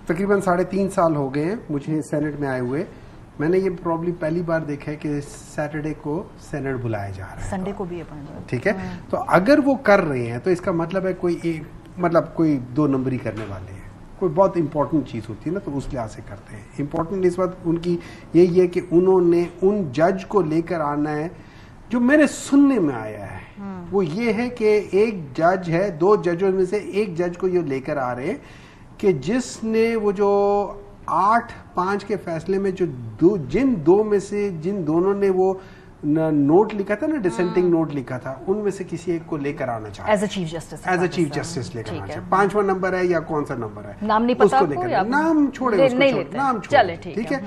तकरीबन 3.5 साल हो गए हैं मुझे सेनेट में आए हुए। मैंने ये प्रॉब्लम पहली बार देखा है कि सैटरडे को सेनेट बुलाया जा रहा है, संडे को भी है, ठीक है। तो अगर वो कर रहे हैं तो इसका मतलब है कोई 2 नंबरी करने वाले हैं, कोई बहुत इंपॉर्टेंट चीज़ होती है ना, तो उस लिहाज से करते हैं। इंपॉर्टेंट इस वक्त उनकी यही है कि उन्होंने उन जज को लेकर आना है जो मेरे सुनने में आया है, वो ये है कि एक जज है, 2 जजों में से एक जज को ये लेकर आ रहे हैं कि जिसने वो जो 8-5 के फैसले में जो जिन दोनों ने वो नोट लिखा था ना, डिसेंटिंग नोट लिखा था, उनमें से किसी एक को लेकर आना चाहते एज अ चीफ जस्टिस लेकर आना चाहिए। 5वां नंबर है या कौन सा नंबर है, नाम नहीं पता उसको लेकर, नाम छोड़े, नाम छोड़े, ठीक है।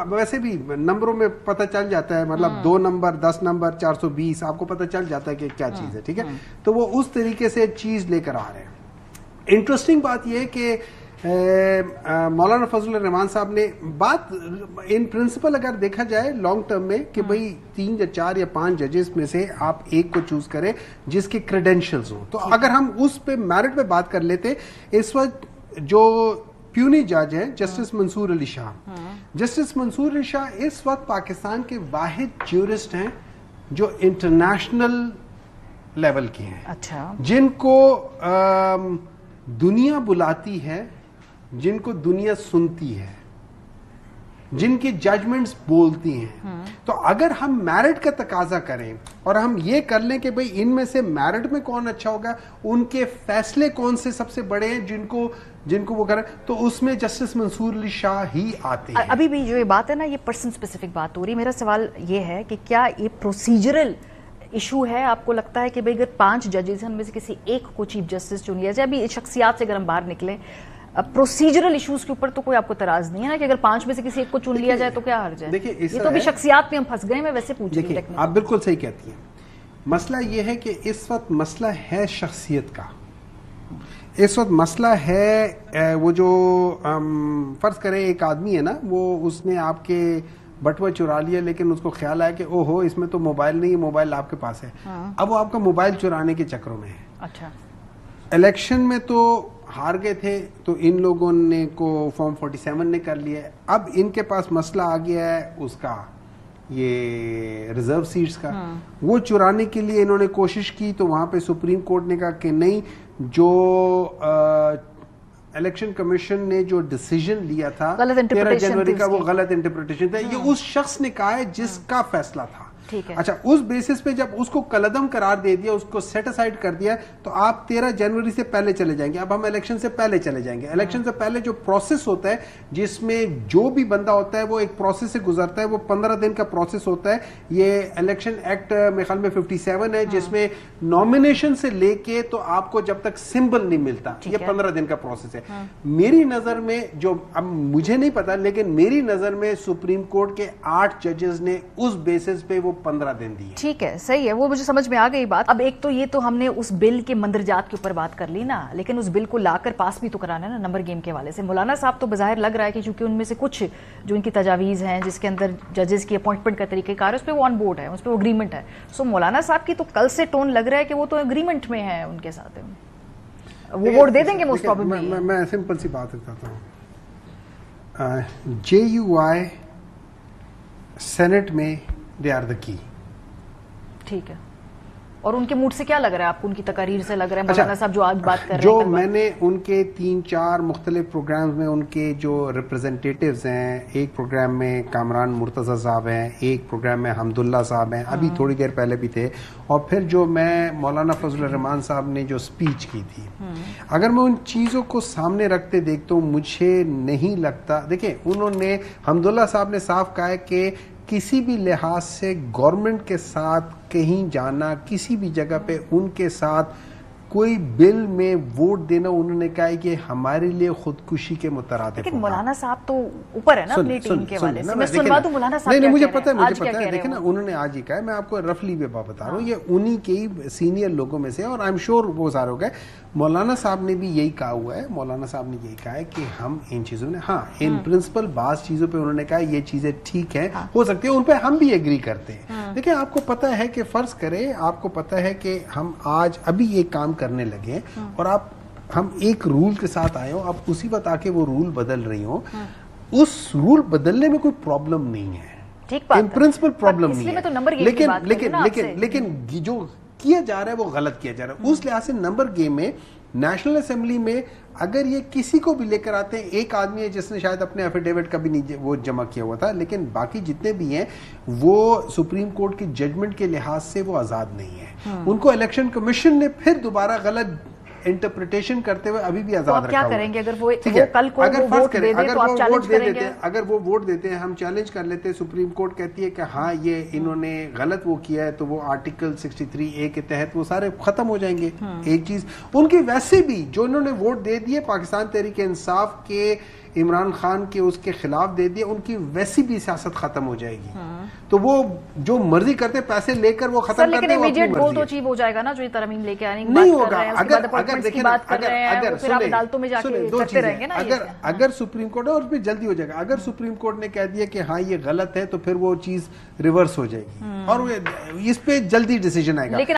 वैसे भी नंबरों में पता चल जाता है, मतलब 2 नंबर, 10 नंबर, 420, आपको पता चल जाता है कि क्या चीज है, ठीक है। तो वो उस तरीके से चीज लेकर आ रहे हैं। इंटरेस्टिंग बात यह है कि मौलाना फजल रहमान साहब ने बात इन प्रिंसिपल अगर देखा जाए लॉन्ग टर्म में कि भाई 3 या 4 या 5 जजेस में से आप एक को चूज करें जिसके क्रेडेंशियल्स हो। तो अगर हम उस पे मेरिट पे बात कर लेते, इस वक्त जो प्यूनी जज हैं जस्टिस मंसूर अली शाह, जस्टिस मंसूर अली शाह इस वक्त पाकिस्तान के वाहिद ज्यूरिस्ट हैं जो इंटरनेशनल लेवल के हैं। अच्छा। जिनको दुनिया बुलाती है, जिनको दुनिया सुनती है, जिनकी जजमेंट्स बोलती हैं। तो अगर हम मेरिट का तकाजा करें और हम ये कर लें कि भाई इनमें से मेरिट में कौन अच्छा होगा, उनके फैसले कौन से सबसे बड़े हैं जिनको वो करें, तो उसमें जस्टिस मंसूर अली शाह ही आते हैं। अभी भी जो ये बात है ना, ये पर्सन स्पेसिफिक बात हो रही है। मेरा सवाल ये है कि क्या ये प्रोसीजरल इशू है? आपको लगता है कि भाई अगर 5 जजेस हैं उनमें से किसी एक को चीफ जस्टिस चुन लिया जाए, अभी शख्सियात से अगर हम बाहर निकले, प्रोसीजरल इश्यूज के ऊपर तो कोई आपको तराज नहीं है ना कि अगर 5 में से किसी एक को चुन लिया जाए तो क्या हर्ज है? देखिए, ये तो भी शख्सियात में हम फंस गए। मैं वैसे पूछ रही हूं। आप बिल्कुल सही कहती हैं। मसला ये है कि इस वक्त मसला है शख्सियत का। इस वक्त मसला है वो जो फर्ज करें एक आदमी है ना, वो उसने आपके बटुआ चुरा लिया, लेकिन उसको ख्याल आया कि ओहो इसमें तो मोबाइल नहीं है, मोबाइल आपके पास है। अब वो आपका मोबाइल चुराने के चक्रों में है। अच्छा। इलेक्शन में तो हार गए थे, तो इन लोगों ने को फॉर्म 47 ने कर लिया। अब इनके पास मसला आ गया है उसका, ये रिजर्व सीट्स का। वो चुराने के लिए इन्होंने कोशिश की, तो वहां पे सुप्रीम कोर्ट ने कहा कि नहीं, जो इलेक्शन कमीशन ने जो डिसीजन लिया था 13 जनवरी का, वो गलत इंटरप्रिटेशन था। ये उस शख्स ने कहा है जिसका फैसला था। अच्छा, उस बेसिस पे जब उसको कलअदम करार दे दिया, उसको सेट असाइड कर दिया, तो आप 13 जनवरी से पहले चले जाएंगे। अब हम इलेक्शन से पहले चले जाएंगे। इलेक्शन से पहले जो प्रोसेस होता है, जिसमें जो भी बंदा होता है वो एक प्रोसेस से गुजरता है, वो 15 दिन का प्रोसेस होता है। ये इलेक्शन एक्ट मेरे ख्याल में 57 है, जिसमें नॉमिनेशन से लेके तो आपको जब तक सिंबल नहीं मिलता, ये 15 दिन का प्रोसेस है। मेरी नजर में, जो अब मुझे नहीं पता, लेकिन मेरी नजर में सुप्रीम कोर्ट के 8 जजेस ने उस बेसिस पे वो 15 दिन दिए। ठीक है, सही है, वो मुझे समझ में आ गई बात। अब एक तो ये तो हमने उस बिल के मंदरजात के ऊपर बात कर ली ना, लेकिन उस बिल को लाकर पास भी तो कराना है ना नंबर गेम के हवाले से। मौलाना साहब तो बाहर लग रहा है कि चूंकि उनमें से कुछ जो इनकी तजावीज़ हैं, जिसके अंदर जजेस की अपॉइंटमेंट का तरीक़ेकार है, उस पर वो ऑन बोर्ड है, उस पर वो अग्रीमेंट है। सो मौलाना साहब की तो कल से टोन लग रहा है कि वो तो अग्रीमेंट में है उनके साथ, वो वोट दे देंगे मोस्ट प्रोबेबली। मैं सिंपल सी बात बताता हूँ, JUI सेनेट में दे आर द की। ठीक है, और उनके मूड से क्या लग रहा है आपको? उनकी तकारीर से लग रहा है मौलाना साहब जो आज बात कर रहे हैं, जो मैंने उनके 3-4 मुख्तलिफ प्रोग्राम्स में उनके जो रिप्रेजेंटेटिव्स हैं, एक प्रोग्राम में कामरान मुर्तज़ा साहब हैं, एक प्रोग्राम में हमदुल्ला साहब हैं, अभी थोड़ी देर पहले भी थे, और फिर जो मैं मौलाना फजल रहमान साहब ने जो स्पीच की थी, अगर मैं उन चीज़ों को सामने रखते देखता हूँ, मुझे नहीं लगता। देखिए, उन्होंने, हमदुल्ला साहब ने साफ कहा है कि किसी भी लिहाज से गवर्नमेंट के साथ कहीं जाना, किसी भी जगह पे उनके साथ कोई बिल में वोट देना, उन्होंने कहा है कि हमारे लिए खुदकुशी के मुतरादिफ। लेकिन मौलाना साहब तो ऊपर है ना अपनी टीम के वाले से। मैं सुनवा दूं मौलाना साहब। नहीं, मुझे पता है, देखिए ना, उन्होंने आज ही कहा है, मैं आपको रफली भी बता रहा हूँ, ये उन्हीं के ही सीनियर लोगों में से, और आई एम श्योर वो सारे हो गए। मौलाना साहब ने भी यही कहा हुआ है, मौलाना साहब ने यही कहा है कि हम इन चीज़ों ने, हाँ, इन प्रिंसिपल बाज़ चीज़ों पे उन्होंने कहा ये चीज़ें ठीक है, हो सकती है, उन पे हम भी एग्री करते हैं। देखिए, आपको पता है कि फ़र्ज़ करें, आपको पता है कि हम आज अभी ये काम करने लगे, और आप हम एक रूल के साथ आए हो, अब उसी वक्त आके वो रूल बदल रही हो, उस रूल बदलने में कोई प्रॉब्लम नहीं है, इन प्रिंसिपल प्रॉब्लम नहीं है, लेकिन जो किया जा रहा है वो गलत किया जा रहा है। उस लिहाज से नंबर गेम में नेशनल असेंबली में अगर ये किसी को भी लेकर आते हैं, एक आदमी है जिसने शायद अपने एफिडेविट कभी नहीं वो जमा किया हुआ था, लेकिन बाकी जितने भी हैं वो सुप्रीम कोर्ट की जजमेंट के लिहाज से वो आजाद नहीं है। उनको इलेक्शन कमीशन ने फिर दोबारा गलत इंटरप्रिटेशन करते हुए अभी भी आजाद रखा। क्या करेंगे अगर वो कल को अगर वो वोट दे दे तो आप चैलेंज करेंगे? अगर वो वोट देते हैं, हम चैलेंज कर लेते हैं, सुप्रीम कोर्ट कहती है कि हाँ ये इन्होंने गलत वो किया है, तो वो आर्टिकल 63A के तहत वो सारे खत्म हो जाएंगे। एक चीज उनकी वैसे भी जो इन्होंने वोट दे दिए पाकिस्तान तहरीक इंसाफ के इमरान खान के उसके खिलाफ दे दिए, उनकी वैसी भी सियासत खत्म हो जाएगी। तो वो जो मर्जी करते पैसे लेकर वो खत्म करते हैं, लेकिन इमीडिएट गोल तो अचीव हो जाएगा ना, जो ये तरमीम लेके आने की नहीं होगा। अगर देखिए फिर आप अदालतों में जाके करते रहेंगे ना। अगर सुप्रीम कोर्ट और उसमें जल्दी हो जाएगा, अगर सुप्रीम कोर्ट ने कह दिया कि हाँ ये गलत है, तो फिर वो चीज रिवर्स हो जाएगी और इस पे जल्दी डिसीजन आएगा।